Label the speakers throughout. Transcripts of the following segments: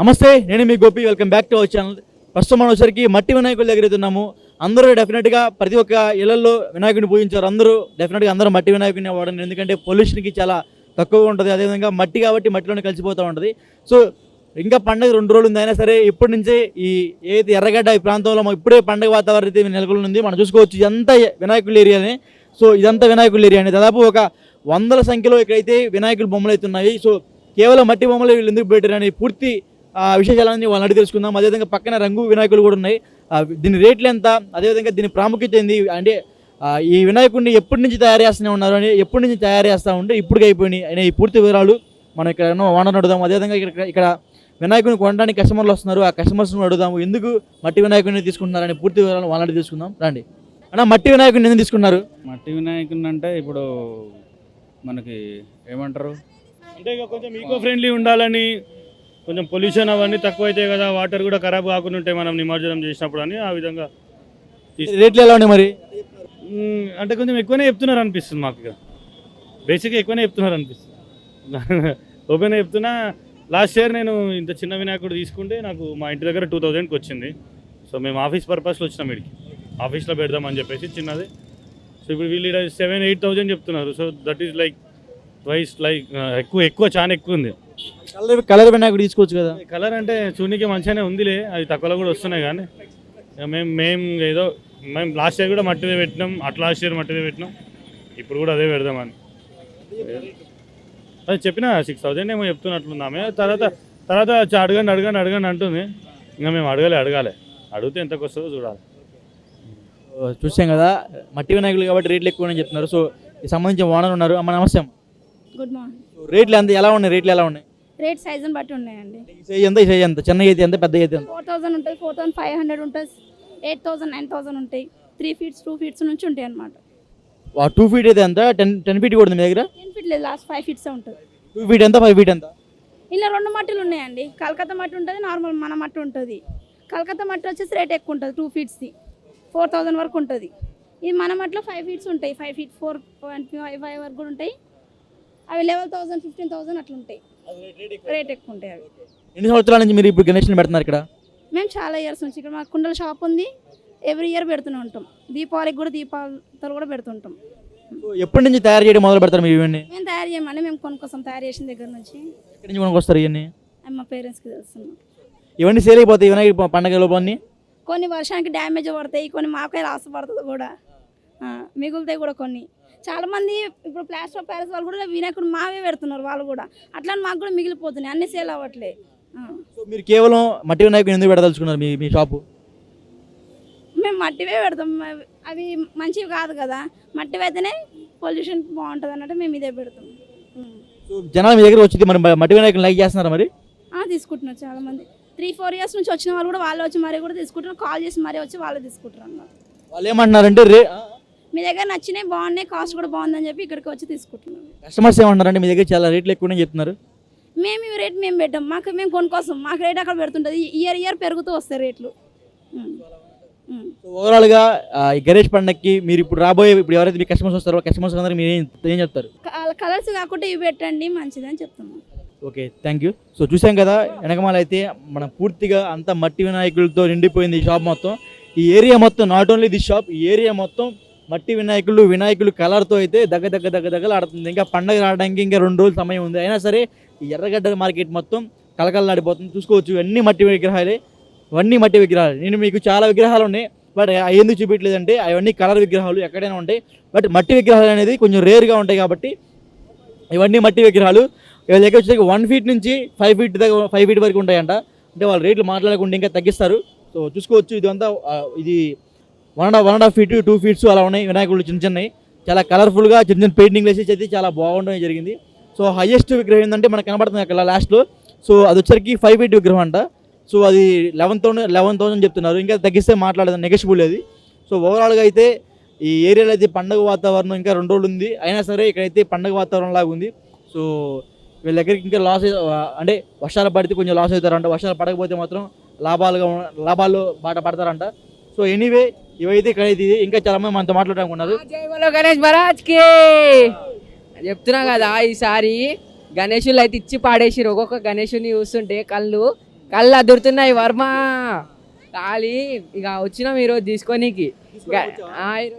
Speaker 1: నమస్తే, నేను మీ Gopi. Welcome back to our channel. ప్రస్తుతం మనం వచ్చరికి మట్టి వినాయకుల దగ్గర అయితే ఉన్నాము. అందరూ డెఫినెట్గా ప్రతి ఒక్క ఇళ్లలో వినాయకుడిని పూజించారు. అందరూ మట్టి వినాయకుడిని వాడండి, ఎందుకంటే పొల్యూషన్కి చాలా తక్కువగా ఉంటుంది. అదేవిధంగా మట్టి కాబట్టి మట్టిలోనే కలిసిపోతూ ఉంటుంది. సో ఇంకా పండుగ 2 రోజులు ఉంది. అయినా సరే ఇప్పటి నుంచే ఈ ఏదైతే ఎర్రగడ్డ ఈ ప్రాంతంలో ఇప్పుడే పండుగ వాతావరణం అయితే నెలకొని ఉంది. మనం చూసుకోవచ్చు, ఇదంతా వినాయకుల ఏరియానే. సో ఇదంతా వినాయకుల ఏరియా అని దాదాపు ఒక 100ల సంఖ్యలో ఇక్కడైతే వినాయకుల బొమ్మలు అయితే ఉన్నాయి. సో కేవలం మట్టి బొమ్మలు వీళ్ళు ఎందుకు పెట్టారని పూర్తి విశేషాలన్నీ వాళ్ళని అడిగి తెలుసుకుందాం. అదేవిధంగా పక్కన రంగు వినాయకులు కూడా ఉన్నాయి. దీని రేట్లు ఎంత, అదేవిధంగా దీని ప్రాముఖ్యత ఏంది, అంటే ఈ వినాయకుడిని ఎప్పటి నుంచి తయారు చేస్తూనే ఉన్నారు అని, ఎప్పటి నుంచి తయారు చేస్తూ ఉంటే ఇప్పటికి అయిపోయినాయి అనే ఈ పూర్తి వివరాలు మనం ఇక్కడ ఓనర్ అడుగుదాం. అదేవిధంగా ఇక్కడ వినాయకుడిని కొనడానికి కస్టమర్లు వస్తున్నారు. ఆ కస్టమర్స్ని అడుగుదాము ఎందుకు మట్టి వినాయకుడిని తీసుకుంటున్నారని పూర్తి వివరాలు వాళ్ళని తీసుకుందాం. రండి అన్న, మట్టి వినాయకుడిని ఎందుకు తీసుకున్నారు?
Speaker 2: మట్టి వినాయకుడిని అంటే ఇప్పుడు మనకి ఏమంటారు అంటే ఇక కొంచెం ఈకో ఫ్రెండ్లీ ఉండాలని, కొంచెం పొల్యూషన్ అవన్నీ తక్కువ అవుతాయి కదా, వాటర్ కూడా ఖరాబ్ కాకుండా ఉంటాయి మనం నిమజ్జనం చేసినప్పుడు అని ఆ విధంగా
Speaker 1: రేట్లు ఎలా ఉన్నాయి మరి?
Speaker 2: అంటే కొంచెం ఎక్కువనే చెప్తున్నారు అనిపిస్తుంది మాకు. ఇక బేసిక్గా ఎక్కువనే చెప్తున్నారు అనిపిస్తుంది. ఓపెన్ చెప్తున్నా. లాస్ట్ ఇయర్ నేను ఇంత చిన్న వినాయకుడు తీసుకుంటే నాకు మా ఇంటి దగ్గర 2000కి వచ్చింది. సో మేము ఆఫీస్ పర్పస్లో వచ్చినాం, వీడికి ఆఫీస్లో పెడదామని చెప్పేసి చిన్నది. సో ఇప్పుడు వీళ్ళు 7-8,000 చెప్తున్నారు. So that is like twice, like ఎక్కువ చాలా ఎక్కువ ఉంది.
Speaker 1: కలర్ వినాయకుడు తీసుకోవచ్చు కదా.
Speaker 2: కలర్ అంటే చూడనీకి మంచిగానే ఉందిలే, అది తక్కువలో కూడా వస్తున్నాయి. కానీ మేము లాస్ట్ ఇయర్ కూడా మట్టిదే పెట్టినాం, లాస్ట్ ఇయర్ మట్టిదే పెట్టినాం, ఇప్పుడు కూడా అదే పెడదామని. అది చెప్పిన 6,000 ఏమో చెప్తున్నట్లుందామే. తర్వాత అడగండి అంటుంది. ఇంకా మేము అడగాలి, అడిగితే ఎంతకు వస్తుందో చూడాలి.
Speaker 1: చూసాం కదా, మట్టి వినాయకులు కాబట్టి రేట్లు ఎక్కువ చెప్తున్నారు. సో ఈ సంబంధించిన ఓనర్ ఉన్నారు. అమ్మ నమస్తే.
Speaker 3: Good morning.
Speaker 1: రేట్లు ఎంత ఎలా ఉన్నాయి? రేట్లు ఎలా ఉన్నాయి?
Speaker 3: రేట్ సైజుని బట్టి ఉన్నాయండి.
Speaker 1: ఈ సైజ్ ఎంత? చిన్న అయితే ఎంత, పెద్ద అయితే ఎంత?
Speaker 3: 4,000 ఉంటాయి, 4,500 ఉంటుంది, 8,000, 9,000 ఉంటాయి. 3 feet 2 feet నుంచి ఉంటాయి అన్నమాట.
Speaker 1: 2 feet అయితే ఎంత? 10 feet కూడా ఉంది మీ దగ్గర?
Speaker 3: 10 feet లేదు, లాస్ట్ 5 feet ఉంటుంది.
Speaker 1: 2 feet ఎంత, 5 feet ఎంత?
Speaker 3: ఇలా 2 మట్టిలు ఉన్నాయండి. కలకత్తా మట్టి ఉంటుంది, నార్మల్ మన మట్టి ఉంటుంది. కలకత్తా మట్టి వచ్చేసి రేట్ ఎక్కువ ఉంటుంది, 2 feet 4,000 వరకు ఉంటుంది. ఇది మన మట్టిలో 5 feet ఉంటాయి, 5 feet 4.5 వరకు కూడా ఉంటాయి. అవి 11,000, 15,000 అట్లా ఉంటాయి. రేట్ ఎక్కువ ఉంటాయి అవి.
Speaker 1: ఎన్ని సంవత్సరాల నుంచి మీరు ఇప్పుడు గణేష్ని పెడుతున్నారు ఇక్కడ?
Speaker 3: మేము చాలా ఇయర్స్ నుంచి ఇక్కడ మాకు కుండల షాప్ ఉంది. ఎవ్రీ ఇయర్ పెడుతూనే ఉంటాం. దీపావళికి కూడా, దీపావళితో కూడా పెడుతుంటాం.
Speaker 1: ఎప్పటి నుంచి తయారు చేయడం మొదలు పెడతారు మీరు ఇవన్నీ?
Speaker 3: మేము తయారు చేయమండి, మేము కొనుక్కోసం తయారు చేసిన దగ్గర నుంచి.
Speaker 1: ఎక్కడి నుంచి కొనుక్కొస్తారు ఇవన్నీ?
Speaker 3: మా పేరెంట్స్కి తెలుస్తున్నాం.
Speaker 1: ఇవన్నీ సేల్ అయిపోతాయి వినాయక పండుగ లోపల?
Speaker 3: కొన్ని వర్షానికి డ్యామేజ్ పడతాయి, కొన్ని మాకే లాస్ పడుతుంది కూడా, మిగులుతాయి కూడా కొన్ని. చాలామంది ఇప్పుడు ప్లాస్టర్ ఆఫ్ ప్యారిస్ వాళ్ళు కూడా వినాయకుడు మావే పెడుతున్నారు, వాళ్ళు కూడా అట్లా మాకు కూడా మిగిలిపోతున్నాయి, అన్ని సేల్ అవ్వట్లే.
Speaker 1: మీరు కేవలం మట్టి వినాయకుడు ఎందుకు పెడదలుచుకున్నారు మీ షాపు?
Speaker 3: మేము మట్టివే పెడతాం, అవి మంచివి కాదు కదా, మట్టివి అయితేనే పొల్యూషన్ బాగుంటుంది అన్నట్టు మేము ఇదే పెడతాం.
Speaker 1: జనాలు మీ దగ్గర వచ్చింది మరి మట్టి వినాయకుడు లైక్ చేస్తున్నారా మరి?
Speaker 3: తీసుకుంటున్నారు చాలామంది. 3-4 years నుంచి వచ్చిన వాళ్ళు కూడా వాళ్ళు వచ్చి మరీ కూడా తీసుకుంటున్నారు, కాల్ చేసి మరీ వచ్చి వాళ్ళు తీసుకుంటారు అన్నమాట.
Speaker 1: వాళ్ళు ఏమంటున్నారంటే
Speaker 3: మీ దగ్గర నచ్చినాయి, బాగున్నాయి, కాస్ట్ కూడా బాగుందని చెప్పి ఇక్కడికి వచ్చి తీసుకుంటున్నాం.
Speaker 1: కస్టమర్స్ ఏమంటారంటే మీ దగ్గర చాలా రేట్లు ఎక్కువనే చెప్తున్నారు?
Speaker 3: మేము ఈ రేట్ మేము పెట్టాం, మేము కొనుక్కోసం, మాకు రేట్ అక్కడ పెడుతుంటుంది. ఇయర్ పెరుగుతూ వస్తాయి రేట్లు.
Speaker 1: ఓవరాల్గా ఈ గణేష్ పండుగకి మీరు ఇప్పుడు ఇప్పుడు ఎవరైతే మీ కస్టమర్స్ వస్తారో కస్టమర్స్ అందరికి మీరు ఏం చెప్తారు?
Speaker 3: కలర్స్ కాకుండా ఇవి పెట్టండి మంచిదని చెప్తున్నాం.
Speaker 1: Okay, thank you. సో చూసాం కదా, వెనకమాల అయితే మన పూర్తిగా అంతా మట్టి వినాయకులతో నిండిపోయింది ఈ షాప్ మొత్తం. ఈ ఏరియా మొత్తం, నాట్ ఓన్లీ దిస్ షాప్, ఈ ఏరియా మొత్తం మట్టి వినాయకులు కలర్తో అయితే దగ్గర ఆడుతుంది. ఇంకా పండగ రావడానికి ఇంకా 2 రోజులు సమయం ఉంది. అయినా సరే ఈ ఎర్రగడ్డ మార్కెట్ మొత్తం కలకలలాడిపోతుంది. చూసుకోవచ్చు, ఇవన్నీ మట్టి విగ్రహాలే, ఇవన్నీ మట్టి విగ్రహాలు. నేను మీకు చాలా విగ్రహాలు ఉన్నాయి, బట్ ఎందుకు చూపించలేదంటే అవన్నీ కలర్ విగ్రహాలు ఎక్కడైనా ఉంటాయి, బట్ మట్టి విగ్రహాలు అనేది కొంచెం రేర్గా ఉంటాయి కాబట్టి ఇవన్నీ మట్టి విగ్రహాలు. ఇవాళ దగ్గర వచ్చేసరికి 1 feet నుంచి 5 feet వరకు ఉంటాయంట. అంటే వాళ్ళు రేట్లు మాట్లాడకుండా ఇంకా తగ్గిస్తారు. సో చూసుకోవచ్చు, ఇదంతా ఇది 1.5 feet 2 feet అలా ఉన్నాయి వినాయకుడు. చిన్నవి చాలా కలర్ఫుల్గా చిన్న పెయింటింగ్ వేసి అయితే చాలా బాగుండడం జరిగింది. సో హైయెస్ట్ విగ్రహం ఏంటంటే మనకు కనబడుతుంది అక్కడ లాస్ట్లో. సో అది వచ్చరికి 5 feet విగ్రహం అంట. సో అది 11,000 చెప్తున్నారు. ఇంకా తగ్గిస్తే మాట్లాడదు, నెగోషియబుల్ అది. సో ఓవరాల్గా అయితే ఈ ఏరియాలో అయితే పండుగ వాతావరణం ఇంకా 2 రోజులు ఉంది. అయినా సరే ఇక్కడైతే పండుగ వాతావరణం లాగా ఉంది. సో వీళ్ళ దగ్గరికి ఇంకా లాస్, అంటే వర్షాలు పడితే కొంచెం లాస్ అవుతారంట, వర్షాలు పడకపోతే మాత్రం లాభాలు బాట పడతారంట. సో ఎనీవే ఇవైతే ఇక్కడైతే ఇంకా చాలా మంది మనతో మాట్లాడుకున్నారు.
Speaker 4: జై బోలో గణేష్ మహారాజ్కి చెప్తున్నా కదా, ఈసారి గణేషులు అయితే ఇచ్చి పాడేసిరు. ఒక్కొక్క గణేషుని చూస్తుంటే కళ్ళు కళ్ళు అదురుతున్నాయి వర్మ ఖాళీ ఇక వచ్చినాం ఈరోజు తీసుకోనీకి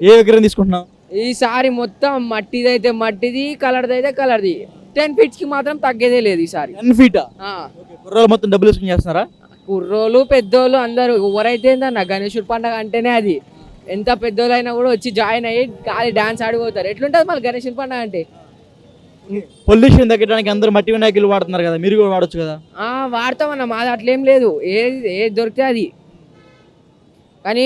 Speaker 1: ఏ విగ్రహం తీసుకుంటున్నావు?
Speaker 4: ఈసారి మొత్తం మట్టిది అయితే మట్టిది, కలర్ది అయితే కలర్ది. 10 feet కి మాత్రం తగ్గేదే లేదు ఈసారి.
Speaker 1: 10 feet
Speaker 4: ఆ,
Speaker 1: కుర్రాలు మొత్తం డబ్బులు వేసుకుని చేస్తున్నారా?
Speaker 4: కుర్రోళ్ళు పెద్దోళ్ళు అందరూ ఎవరైతే ఏందన్న గణేశుడి పండగ అంటేనే అది. ఎంత పెద్దోళ్ళు అయినా కూడా వచ్చి జాయిన్ అయ్యి ఖాళీ డాన్స్ ఆడిపోతారు. ఎట్లుంటుంది మళ్ళీ గణేశుడి పండగ అంటే?
Speaker 1: పొల్యూషన్ తగ్గడానికి అందరూ మట్టి వినాయకులు వాడుతున్నారు కదా, మీరు కూడా వాడొచ్చు కదా.
Speaker 4: వాడతామన్న, మాది అట్లేం లేదు, ఏది దొరికితే అది. కానీ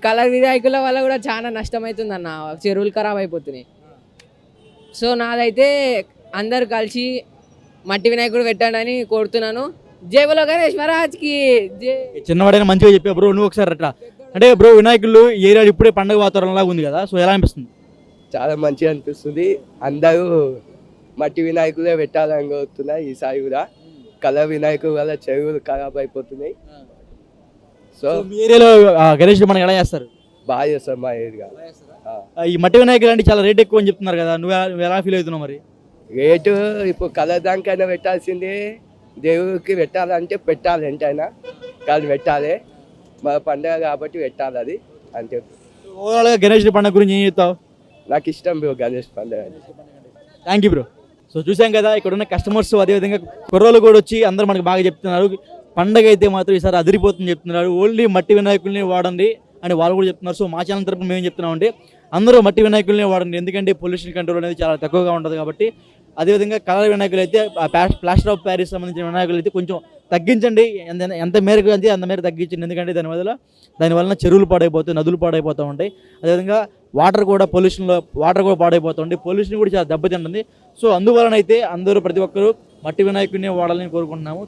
Speaker 4: కలర్ వినాయకుల వల్ల కూడా చాలా నష్టం అవుతుంది అన్న, చెరువులు ఖరాబ్ అయిపోతున్నాయి. సో నాదైతే అందరు కలిసి మట్టి వినాయకుడు పెట్టండి అని కోరుతున్నాను. జై బోలో గణేష్ మహారాజ్కి జై.
Speaker 1: చిన్నవాడైనా మంచిగా చెప్పా బ్రో, నువ్వు ఒకసారి అట్లా అంటే బ్రో వినాయకులు ఈ ఏరియా ఇప్పుడే పండుగ వాతావరణంలాగా ఉంది కదా, సో ఎలా అనిపిస్తుంది?
Speaker 5: చాలా మంచిగా అనిపిస్తుంది. అందరూ మట్టి వినాయకులే పెట్టాలని కోరుతున్నాయి ఈసారి కూడా. కలర్ వినాయకుల వల్ల చెరువులు ఖరాబ్ అయిపోతున్నాయి. సో
Speaker 1: సో మీ ఏరియాలో గణేష్ పండుగ ఎలా చేస్తారు?
Speaker 5: బాగా చేస్తారు మా ఏరియా.
Speaker 1: ఈ మట్టి వినాయకులు అంటే చాలా రేట్ ఎక్కువ అని చెప్తున్నారు కదా, నువ్వు ఎలా ఫీల్ అవుతున్నావు మరి?
Speaker 5: రేటు ఇప్పుడు కలర్ దానికైనా పెట్టాల్సిందే, దేవుడికి పెట్టాలంటే పెట్టాలి, ఎంతైనా కానీ పెట్టాలి, మా పండుగ కాబట్టి పెట్టాలి, అది అంతే.
Speaker 1: ఓవరాల్గా గణేష్ పండుగ గురించి ఏం చెప్తావు?
Speaker 5: నాకు ఇష్టం బ్రో గణేష్ పండుగ.
Speaker 1: Thank you bro. సో చూసాం కదా ఇక్కడ ఉన్న కస్టమర్స్, అదేవిధంగా కుర్రోళ్ళు కూడా వచ్చి అందరూ మనకు బాగా చెప్తున్నారు. పండగ అయితే మాత్రం ఈసారి అదిరిపోతుంది చెప్తున్నారు. ఓన్లీ మట్టి వినాయకుల్ని వాడండి అని వాళ్ళు కూడా చెప్తున్నారు. సో మా ఛానల్ తరపున మేము చెప్తున్నామండి, అందరూ మట్టి వినాయకుల్ని వాడండి, ఎందుకంటే పొల్యూషన్ కంట్రోల్ అనేది చాలా తక్కువగా ఉంటుంది కాబట్టి. అదేవిధంగా కలర్ వినాయకులు అయితే ప్లాస్టర్ ఆఫ్ ప్యారిస్ సంబంధించిన వినాయకులు అయితే కొంచెం తగ్గించండి, ఎంత మేరకు అంటే అంత మేరకు తగ్గించండి, ఎందుకంటే దానివల్ల చెరువులు పాడైపోతాయి, నదులు పాడైపోతూ ఉంటాయి. అదేవిధంగా వాటర్ కూడా పాడైపోతూ ఉంటాయి, పొల్యూషన్ కూడా చాలా దెబ్బతింటుంది. సో అందువలన అయితే అందరూ ప్రతి ఒక్కరూ మట్టి వినాయకుడిని వాడాలని కోరుకుంటున్నాము.